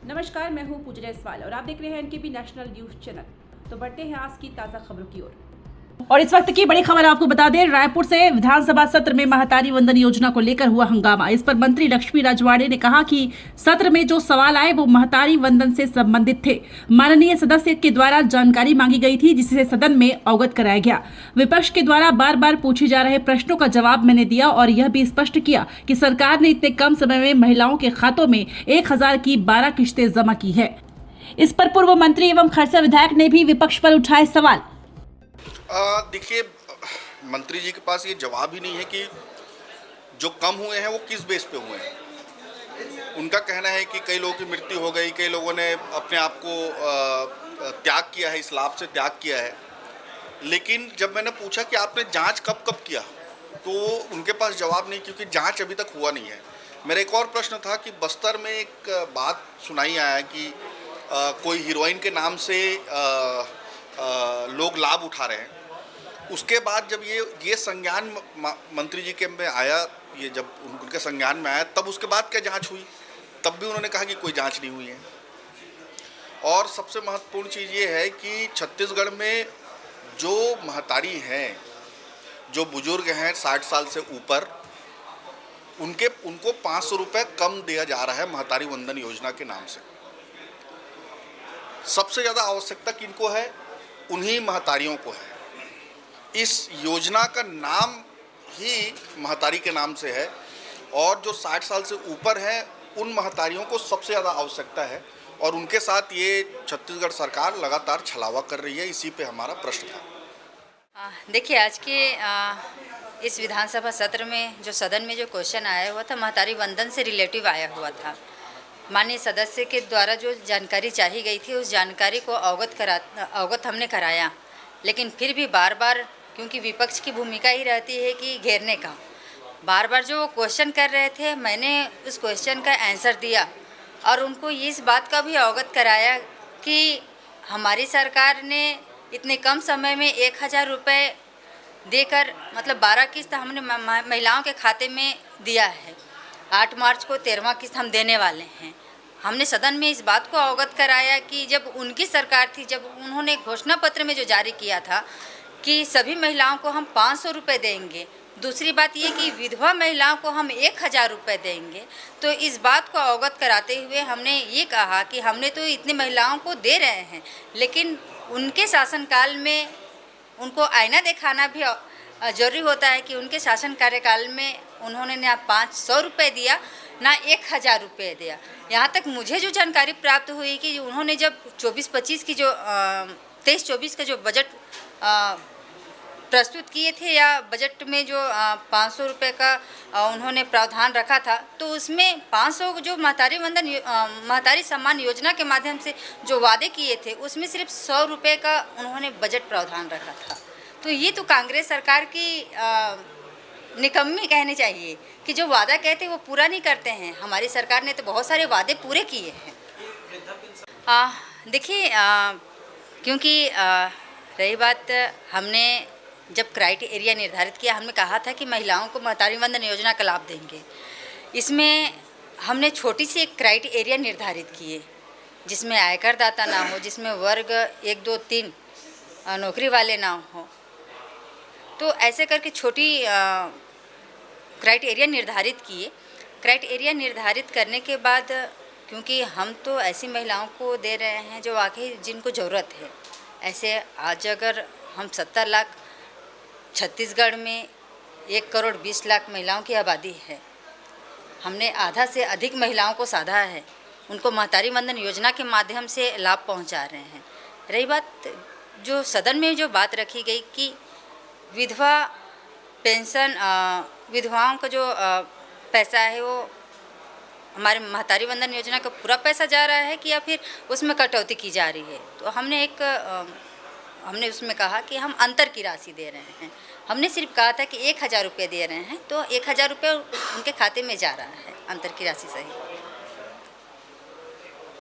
नमस्कार, मैं हूं पूजा जायसवाल और आप देख रहे हैं एनकेपी नेशनल न्यूज चैनल। तो बढ़ते हैं आज की ताज़ा खबरों की ओर। और इस वक्त की बड़ी खबर आपको बता दें, रायपुर से विधानसभा सत्र में महतारी वंदन योजना को लेकर हुआ हंगामा। इस पर मंत्री लक्ष्मी राजवाड़े ने कहा कि सत्र में जो सवाल आए वो महतारी वंदन से संबंधित थे। माननीय सदस्य के द्वारा जानकारी मांगी गई थी, जिससे सदन में अवगत कराया गया। विपक्ष के द्वारा बार बार पूछे जा रहे प्रश्नों का जवाब मैंने दिया और यह भी स्पष्ट किया कि सरकार ने इतने कम समय में महिलाओं के खातों में 1000 की 12 किश्तें जमा की है। इस पर पूर्व मंत्री एवं खरसा विधायक ने भी विपक्ष पर उठाए सवाल। देखिए, मंत्री जी के पास ये जवाब ही नहीं है कि जो कम हुए हैं वो किस बेस पे हुए हैं। उनका कहना है कि कई लोगों की मृत्यु हो गई, कई लोगों ने अपने आप को त्याग किया है, इस लाभ से त्याग किया है। लेकिन जब मैंने पूछा कि आपने जांच कब कब किया, तो उनके पास जवाब नहीं, क्योंकि जांच अभी तक हुआ नहीं है। मेरा एक और प्रश्न था कि बस्तर में एक बात सुनाई आया कि कोई हीरोइन के नाम से लोग लाभ उठा रहे हैं। उसके बाद जब ये संज्ञान मंत्री जी के में आया, ये जब उनके संज्ञान में आया, तब उसके बाद क्या जांच हुई, तब भी उन्होंने कहा कि कोई जांच नहीं हुई है। और सबसे महत्वपूर्ण चीज़ ये है कि छत्तीसगढ़ में जो महतारी हैं, जो बुजुर्ग हैं 60 साल से ऊपर, उनको 500 रुपये कम दिया जा रहा है महतारी वंदन योजना के नाम से। सबसे ज़्यादा आवश्यकता किनको है? उन्हीं महतारियों को है। इस योजना का नाम ही महतारी के नाम से है और जो 60 साल से ऊपर हैं उन महतारियों को सबसे ज़्यादा आवश्यकता है, और उनके साथ ये छत्तीसगढ़ सरकार लगातार छलावा कर रही है। इसी पे हमारा प्रश्न था। देखिए, आज के इस विधानसभा सत्र में जो सदन में जो क्वेश्चन आया हुआ था, महतारी वंदन से रिलेटिव आया हुआ था। माननीय सदस्य के द्वारा जो जानकारी चाहिए गई थी, उस जानकारी को अवगत हमने कराया, लेकिन फिर भी बार बार, क्योंकि विपक्ष की भूमिका ही रहती है कि घेरने का, बार बार जो वो क्वेश्चन कर रहे थे, मैंने उस क्वेश्चन का आंसर दिया और उनको इस बात का भी अवगत कराया कि हमारी सरकार ने इतने कम समय में 1000 रुपये देकर, मतलब 12 किस्त हमने महिलाओं के खाते में दिया है। 8 मार्च को 13वां किस्त हम देने वाले हैं। हमने सदन में इस बात को अवगत कराया कि जब उनकी सरकार थी, जब उन्होंने घोषणा पत्र में जो जारी किया था कि सभी महिलाओं को हम 500 रुपये देंगे, दूसरी बात ये कि विधवा महिलाओं को हम 1000 रुपये देंगे, तो इस बात को अवगत कराते हुए हमने ये कहा कि हमने तो इतने महिलाओं को दे रहे हैं, लेकिन उनके शासनकाल में उनको आईना दिखाना भी जरूरी होता है कि उनके शासन कार्यकाल में उन्होंने ना 500 रुपये दिया, ना 1000 रुपये दिया। यहाँ तक मुझे जो जानकारी प्राप्त हुई कि उन्होंने जब 24-25 की जो 23-24 का जो बजट प्रस्तुत किए थे, या बजट में जो 500 रुपये का उन्होंने प्रावधान रखा था, तो उसमें 500 जो महतारी सम्मान योजना के माध्यम से जो वादे किए थे, उसमें सिर्फ 100 रुपये का उन्होंने बजट प्रावधान रखा था। तो ये तो कांग्रेस सरकार की निकम्मी कहनी चाहिए कि जो वादा कहते हैं वो पूरा नहीं करते हैं। हमारी सरकार ने तो बहुत सारे वादे पूरे किए हैं। देखिए, क्योंकि रही बात, हमने जब क्राइटेरिया निर्धारित किया, हमने कहा था कि महिलाओं को महतारी वंदन योजना का लाभ देंगे। इसमें हमने छोटी सी एक क्राइटेरिया निर्धारित किए, जिसमें आयकर दाता ना हो, जिसमें वर्ग 1, 2, 3 नौकरी वाले ना हो। तो ऐसे करके छोटी क्राइटेरिया निर्धारित किए। क्राइटेरिया निर्धारित करने के बाद, क्योंकि हम तो ऐसी महिलाओं को दे रहे हैं जो वाकई जिनको ज़रूरत है। ऐसे आज अगर हम 70 लाख, छत्तीसगढ़ में 1,20,00,000 महिलाओं की आबादी है, हमने आधा से अधिक महिलाओं को साधा है, उनको महतारी वंदन योजना के माध्यम से लाभ पहुंचा रहे हैं। रही बात, जो सदन में जो बात रखी गई कि विधवा पेंशन, विधवाओं का जो पैसा है वो हमारे महतारी वंदन योजना का पूरा पैसा जा रहा है कि या फिर उसमें कटौती की जा रही है। तो हमने उसमें कहा कि हम अंतर की राशि दे रहे हैं। हमने सिर्फ कहा था कि 1000 रुपये दे रहे हैं, तो 1000 रुपये उनके खाते में जा रहा है, अंतर की राशि सही।